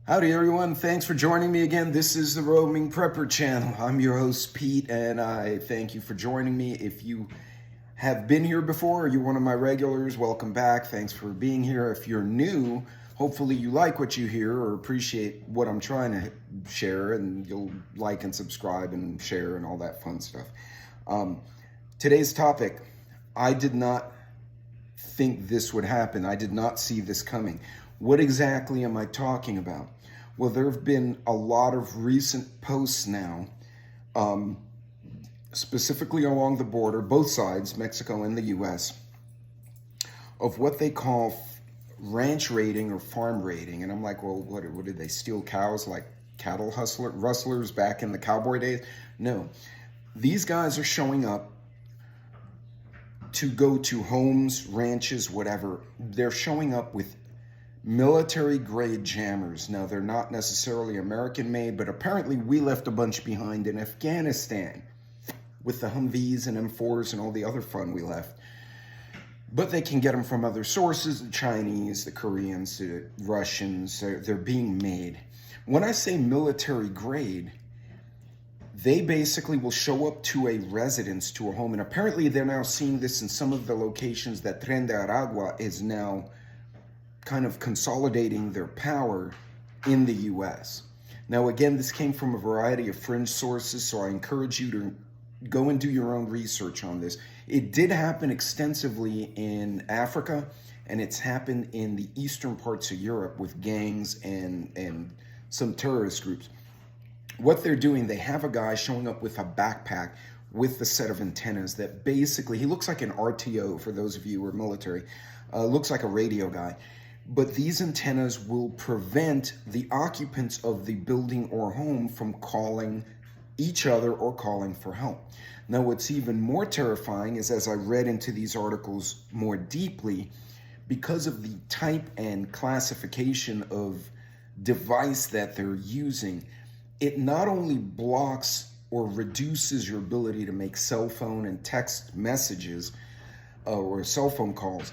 Howdy everyone, thanks for joining me again. This is the Roaming Prepper channel. I'm your host Pete and I thank you for joining me. If you have been here before or you're one of my regulars, welcome back. Thanks for being here. If you're new, hopefully you like what you hear or appreciate what I'm trying to share, and you'll like and subscribe and share and all that fun stuff. Today's topic, I did not think this would happen. I did not see this coming. What exactly am I talking about? Well, there have been a lot of recent posts now, specifically along the border, both sides, Mexico and the US, of what they call ranch raiding or farm raiding. And I'm like, well, what did they steal cows like cattle rustlers back in the cowboy days? No, these guys are showing up to go to homes, ranches, whatever. They're showing up with military grade jammers. Now, they're not necessarily American made, but apparently we left a bunch behind in Afghanistan with the Humvees and M4s and all the other fun we left. But they can get them from other sources, the Chinese, the Koreans, the Russians. They're being made. When I say military grade, they basically will show up to a residence, to a home, and apparently they're now seeing this in some of the locations that Tren de Aragua is now kind of consolidating their power in the US. Now, again, this came from a variety of fringe sources, so I encourage you to go and do your own research on this. It did happen extensively in Africa, and it's happened in the eastern parts of Europe with gangs and some terrorist groups. What they're doing, they have a guy showing up with a backpack with the set of antennas that basically, he looks like an RTO for those of you who are military, looks like a radio guy. But these antennas will prevent the occupants of the building or home from calling each other or calling for help. Now, what's even more terrifying is, as I read into these articles more deeply, because of the type and classification of device that they're using, it not only blocks or reduces your ability to make cell phone and text messages or cell phone calls,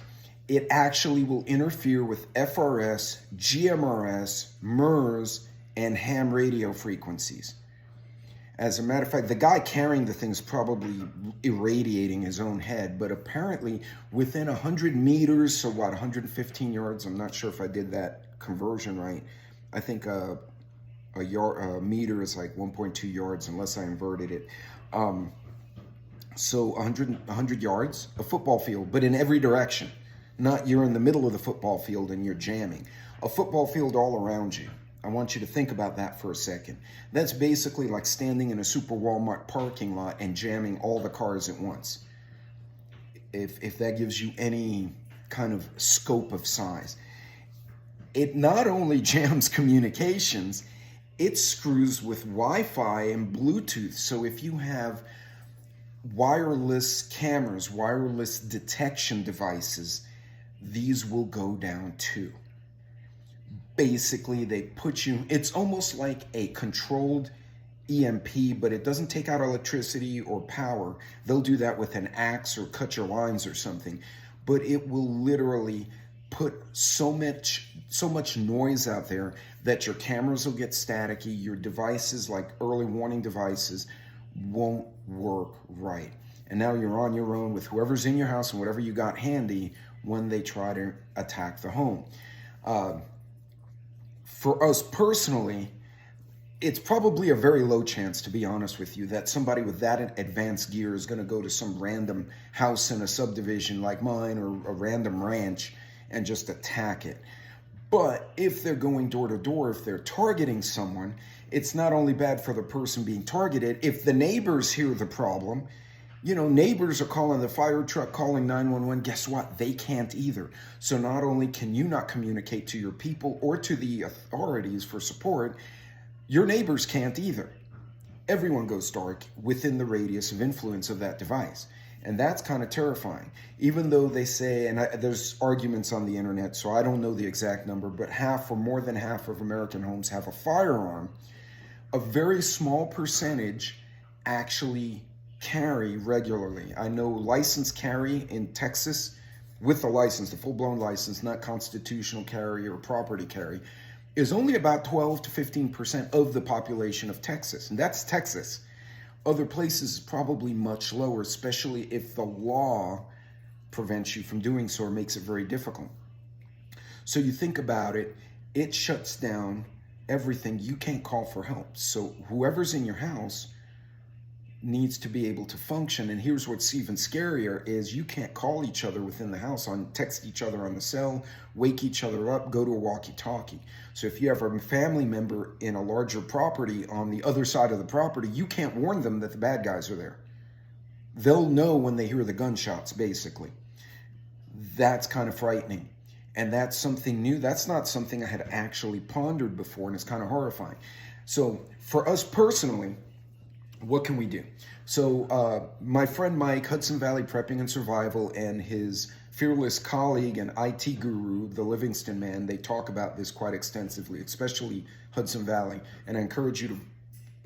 it actually will interfere with FRS, GMRS, MIRS, and ham radio frequencies. As a matter of fact, the guy carrying the thing's probably irradiating his own head, but apparently within 100 meters, so what, 115 yards? I'm not sure if I did that conversion right. I think a meter is like 1.2 yards, unless I inverted it. So 100 yards, a football field, but in every direction. Not you're in the middle of the football field and you're jamming. A football field all around you. I want you to think about that for a second. That's basically like standing in a Super Walmart parking lot and jamming all the cars at once. If that gives you any kind of scope of size. It not only jams communications, it screws with Wi-Fi and Bluetooth. So if you have wireless cameras, wireless detection devices, these will go down too. Basically, they put you, it's almost like a controlled EMP, but it doesn't take out electricity or power. They'll do that with an axe or cut your lines or something, but it will literally put so much noise out there that your cameras will get staticky, your devices, like early warning devices, won't work right. And now you're on your own with whoever's in your house and whatever you got handy when they try to attack the home. For us personally, it's probably a very low chance, to be honest with you, that somebody with that advanced gear is going to go to some random house in a subdivision like mine or a random ranch and just attack it. But if they're going door to door, if they're targeting someone, it's not only bad for the person being targeted. If the neighbors hear the problem, you know, neighbors are calling the fire truck, calling 911. Guess what? They can't either. So not only can you not communicate to your people or to the authorities for support, your neighbors can't either. Everyone goes dark within the radius of influence of that device. And that's kind of terrifying. Even though they say, and there's arguments on the internet, so I don't know the exact number, but half or more than half of American homes have a firearm. A very small percentage actually carry regularly. I know licensed carry in Texas with the license, the full-blown license, not constitutional carry or property carry, is only about 12 to 15% of the population of Texas. And that's Texas. Other places is probably much lower, especially if the law prevents you from doing so or makes it very difficult. So you think about it, it shuts down everything. You can't call for help. So whoever's in your house needs to be able to function. And here's what's even scarier is you can't call each other within the house, text each other on the cell, wake each other up, go to a walkie-talkie. So if you have a family member in a larger property on the other side of the property, you can't warn them that the bad guys are there. They'll know when they hear the gunshots, basically. That's kind of frightening. And that's something new. That's not something I had actually pondered before, and it's kind of horrifying. So for us personally, what can we do? So my friend Mike, Hudson Valley Prepping and Survival, and his fearless colleague and IT guru, the Livingston Man, they talk about this quite extensively, especially Hudson Valley. And I encourage you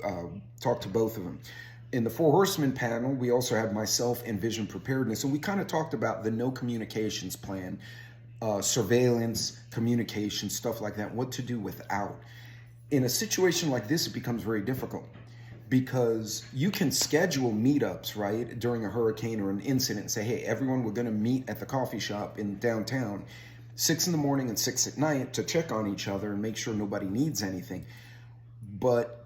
to talk to both of them. In the Four Horsemen panel, we also have myself and Vision Preparedness, and we kind of talked about the no communications plan, surveillance, communication, stuff like that, what to do without. In a situation like this, it becomes very difficult because you can schedule meetups, right, during a hurricane or an incident and say, hey, everyone, we're going to meet at the coffee shop in downtown, 6 in the morning and 6 at night to check on each other and make sure nobody needs anything. But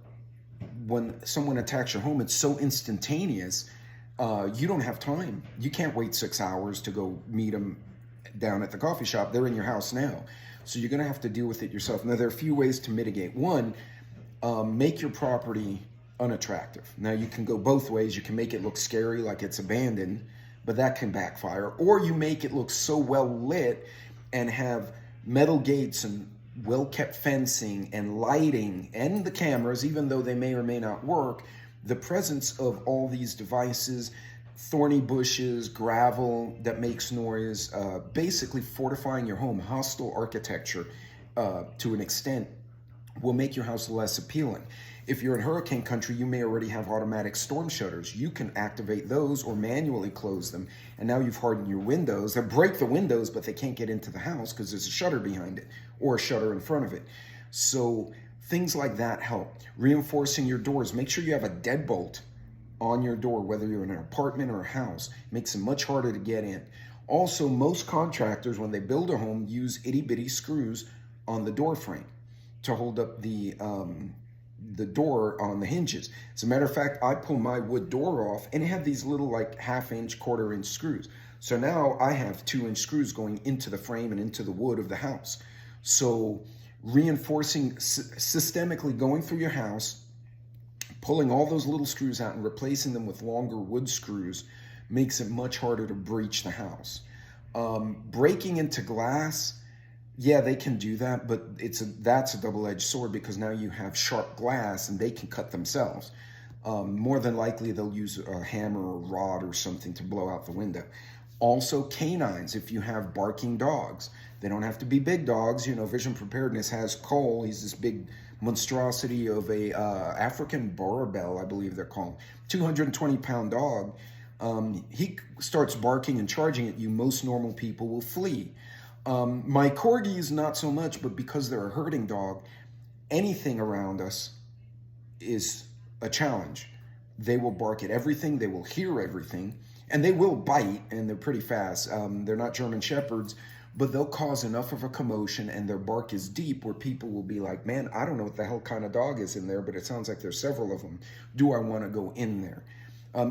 when someone attacks your home, it's so instantaneous, you don't have time. You can't wait 6 hours to go meet them down at the coffee shop. They're in your house now. So you're going to have to deal with it yourself. Now, there are a few ways to mitigate. One, make your property unattractive. Now, you can go both ways. You can make it look scary, like it's abandoned, but that can backfire. Or you make it look so well lit and have metal gates and well-kept fencing and lighting and the cameras, even though they may or may not work, the presence of all these devices, thorny bushes, gravel that makes noise, basically fortifying your home, hostile architecture to an extent will make your house less appealing. If you're in hurricane country, you may already have automatic storm shutters. You can activate those or manually close them. And now you've hardened your windows. They break the windows, but they can't get into the house because there's a shutter behind it or a shutter in front of it. So things like that help. Reinforcing your doors. Make sure you have a deadbolt on your door, whether you're in an apartment or a house. It makes it much harder to get in. Also, most contractors, when they build a home, use itty-bitty screws on the door frame to hold up the door on the hinges. As a matter of fact, I pull my wood door off and it had these little like 1/2-inch, 1/4-inch screws. So now I have 2-inch screws going into the frame and into the wood of the house. So reinforcing, systemically going through your house, pulling all those little screws out and replacing them with longer wood screws makes it much harder to breach the house. Breaking into glass, yeah, they can do that, but that's a double-edged sword because now you have sharp glass and they can cut themselves. More than likely, they'll use a hammer or rod or something to blow out the window. Also, canines, if you have barking dogs. They don't have to be big dogs. You know, Vision Preparedness has Cole. He's this big monstrosity of a African Barbell, I believe they're called. 220-pound dog. He starts barking and charging at you. Most normal people will flee. My Corgis, not so much, but because they're a herding dog, anything around us is a challenge. They will bark at everything, they will hear everything, and they will bite, and they're pretty fast. They're not German Shepherds, but they'll cause enough of a commotion, and their bark is deep where people will be like, man, I don't know what the hell kind of dog is in there, but it sounds like there's several of them. Do I want to go in there?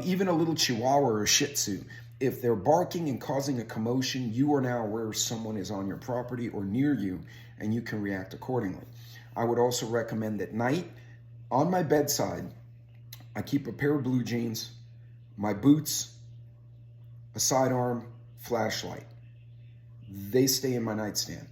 Even a little Chihuahua or Shih Tzu, if they're barking and causing a commotion, you are now aware someone is on your property or near you, and you can react accordingly. I would also recommend at night, on my bedside, I keep a pair of blue jeans, my boots, a sidearm, flashlight. They stay in my nightstand.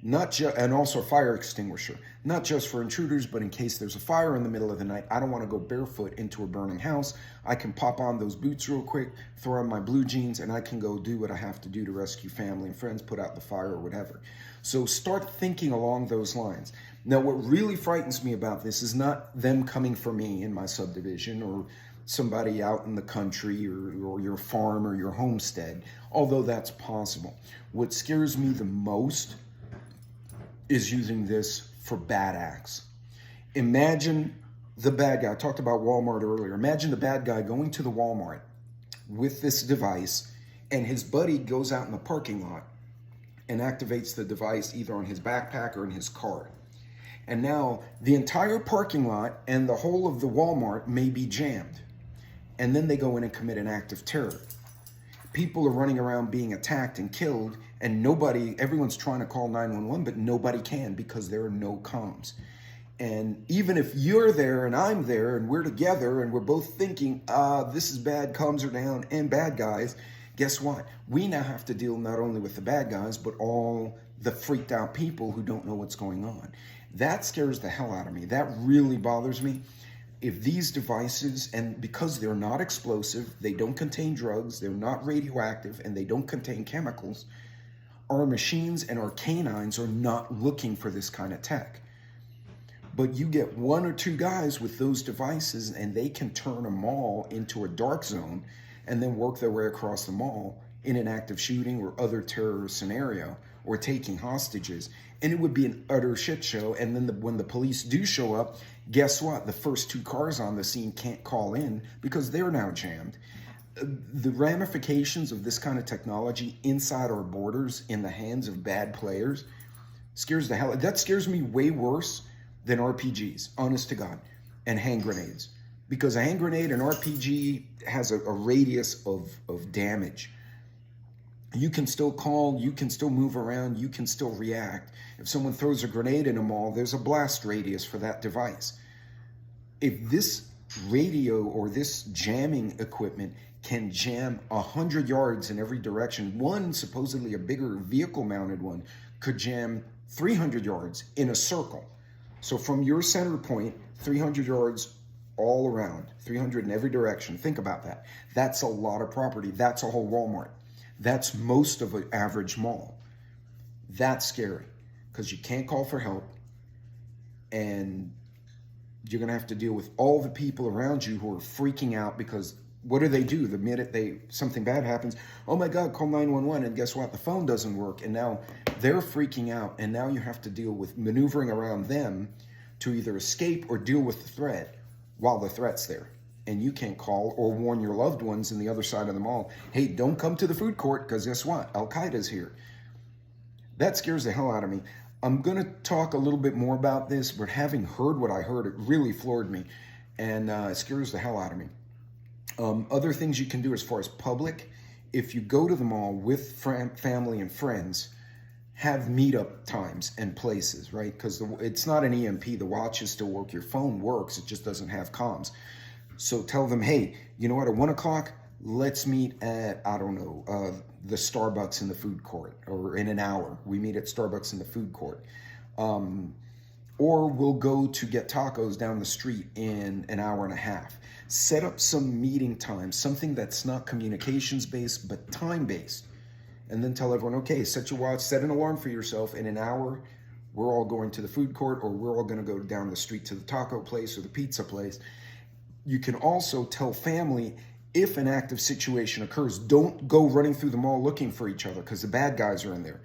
And also a fire extinguisher, not just for intruders, but in case there's a fire in the middle of the night. I don't want to go barefoot into a burning house. I can pop on those boots real quick, throw on my blue jeans, and I can go do what I have to do to rescue family and friends, put out the fire or whatever. So start thinking along those lines. Now, what really frightens me about this is not them coming for me in my subdivision or somebody out in the country or your farm or your homestead, although that's possible. What scares me the most is using this for bad acts. Imagine the bad guy. I talked about Walmart earlier. Imagine the bad guy going to the Walmart with this device, and his buddy goes out in the parking lot and activates the device either on his backpack or in his car. And now the entire parking lot and the whole of the Walmart may be jammed. And then they go in and commit an act of terror. People are running around being attacked and killed, and everyone's trying to call 911, but nobody can because there are no comms. And even if you're there and I'm there and we're together and we're both thinking, this is bad, comms are down, and bad guys, guess what? We now have to deal not only with the bad guys, but all the freaked out people who don't know what's going on. That scares the hell out of me. That really bothers me. If these devices, and because they're not explosive, they don't contain drugs, they're not radioactive, and they don't contain chemicals, our machines and our canines are not looking for this kind of tech. But you get one or two guys with those devices and they can turn a mall into a dark zone and then work their way across the mall in an active shooting or other terror scenario or taking hostages. And it would be an utter shit show. And then when the police do show up, guess what? The first two cars on the scene can't call in because they're now jammed. The ramifications of this kind of technology inside our borders in the hands of bad players scares the hell. That scares me way worse than RPGs, honest to God, and hand grenades. Because a hand grenade and RPG has a radius of damage. You can still call, you can still move around, you can still react. If someone throws a grenade in a mall, there's a blast radius for that device. If this radio or this jamming equipment can jam 100 yards in every direction, one supposedly a bigger vehicle-mounted one could jam 300 yards in a circle. So from your center point, 300 yards all around, 300 in every direction. Think about that. That's a lot of property. That's a whole Walmart. That's most of an average mall. That's scary because you can't call for help and you're going to have to deal with all the people around you who are freaking out because what do? The minute something bad happens, oh my God, call 911, and guess what? The phone doesn't work, and now they're freaking out, and now you have to deal with maneuvering around them to either escape or deal with the threat while the threat's there. And you can't call or warn your loved ones in the other side of the mall, hey, don't come to the food court because guess what? Al-Qaeda's here. That scares the hell out of me. I'm going to talk a little bit more about this, but having heard what I heard, it really floored me, and it scares the hell out of me. Other things you can do as far as public, if you go to the mall with family and friends, have meetup times and places, right? Because it's not an EMP, the watches still work, your phone works, it just doesn't have comms. So tell them, hey, you know what, at 1 o'clock, let's meet at, I don't know, the Starbucks in the food court, or in an hour, we meet at Starbucks in the food court. Or we'll go to get tacos down the street in an hour and a half. Set up some meeting time, something that's not communications-based, but time-based. And then tell everyone, okay, set your watch, set an alarm for yourself. In an hour, we're all going to the food court, or we're all going to go down the street to the taco place or the pizza place. You can also tell family, if an active situation occurs, don't go running through the mall looking for each other because the bad guys are in there.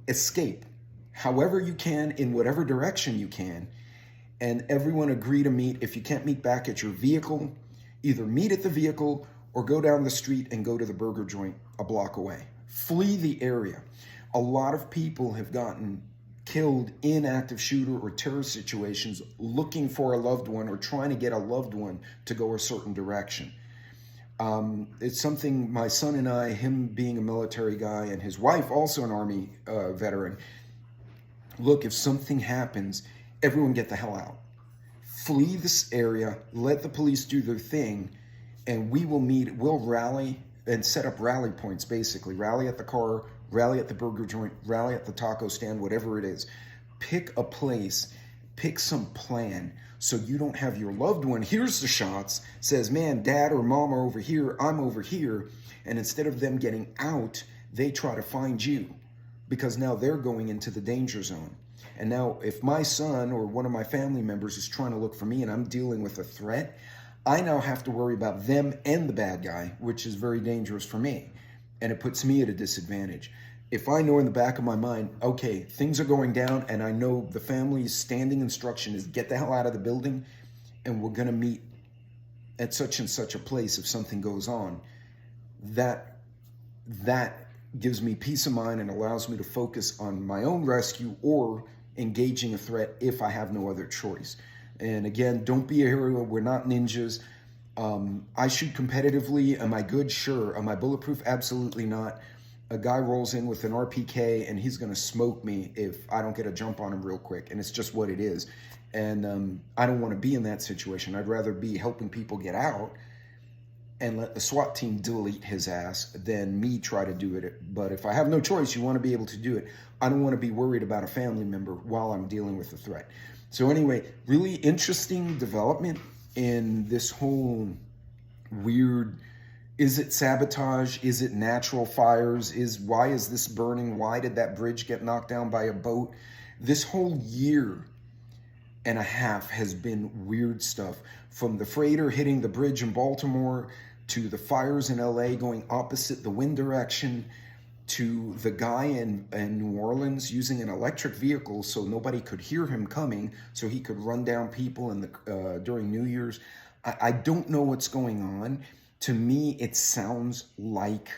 Escape however you can, in whatever direction you can, and everyone agree to meet. If you can't meet back at your vehicle, either meet at the vehicle or go down the street and go to the burger joint a block away. Flee the area. A lot of people have gotten killed in active shooter or terrorist situations looking for a loved one or trying to get a loved one to go a certain direction. It's something my son and I, him being a military guy and his wife also an Army veteran, look, if something happens, everyone get the hell out. Flee this area, let the police do their thing, and we will meet, we'll rally and set up rally points, basically. Rally at the car, rally at the burger joint, rally at the taco stand, whatever it is. Pick a place, pick some plan, so you don't have your loved one, here's the shots, says, man, dad or mom are over here, I'm over here, and instead of them getting out, they try to find you, because now they're going into the danger zone. And now if my son or one of my family members is trying to look for me and I'm dealing with a threat, I now have to worry about them and the bad guy, which is very dangerous for me. And it puts me at a disadvantage. if I know in the back of my mind, okay, things are going down, and I know the family's standing instruction is get the hell out of the building, and we're going to meet at such and such a place if something goes on, that gives me peace of mind and allows me to focus on my own rescue or engaging a threat if I have no other choice. And again, don't be a hero. We're not ninjas. I shoot competitively. Am I good? Sure. Am I bulletproof? Absolutely not. A guy rolls in with an RPK and he's going to smoke me if I don't get a jump on him real quick. And it's just what it is. And I don't want to be in that situation. I'd rather be helping people get out and let the SWAT team delete his ass than me try to do it. But if I have no choice, you want to be able to do it. I don't want to be worried about a family member while I'm dealing with the threat. So anyway, really interesting development in this whole weird, is it sabotage? Is it natural fires? Why is this burning? Why did that bridge get knocked down by a boat? This whole year and a half has been weird stuff, from the freighter hitting the bridge in Baltimore to the fires in LA going opposite the wind direction, to the guy in New Orleans using an electric vehicle so nobody could hear him coming, so he could run down people during New Year's. I don't know what's going on. To me, it sounds like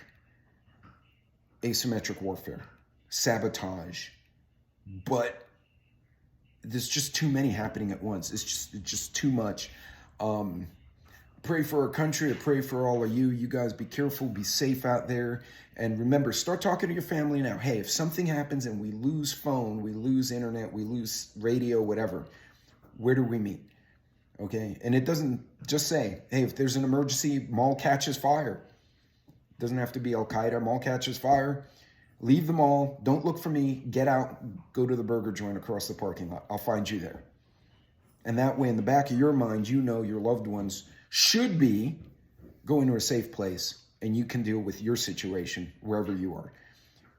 asymmetric warfare, sabotage, but there's just too many happening at once. It's just too much. Pray for our country. I pray for all of you. You guys be careful, be safe out there. And remember, start talking to your family now. Hey, if something happens and we lose phone, we lose internet, we lose radio, whatever, where do we meet? Okay? And it doesn't just say, hey, if there's an emergency, mall catches fire. It doesn't have to be Al-Qaeda. Mall catches fire. Leave the mall. Don't look for me. Get out. Go to the burger joint across the parking lot. I'll find you there. And that way, in the back of your mind, you know your loved ones should be going to a safe place, and you can deal with your situation wherever you are.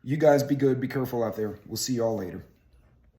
You guys be good. Be careful out there. We'll see y'all later.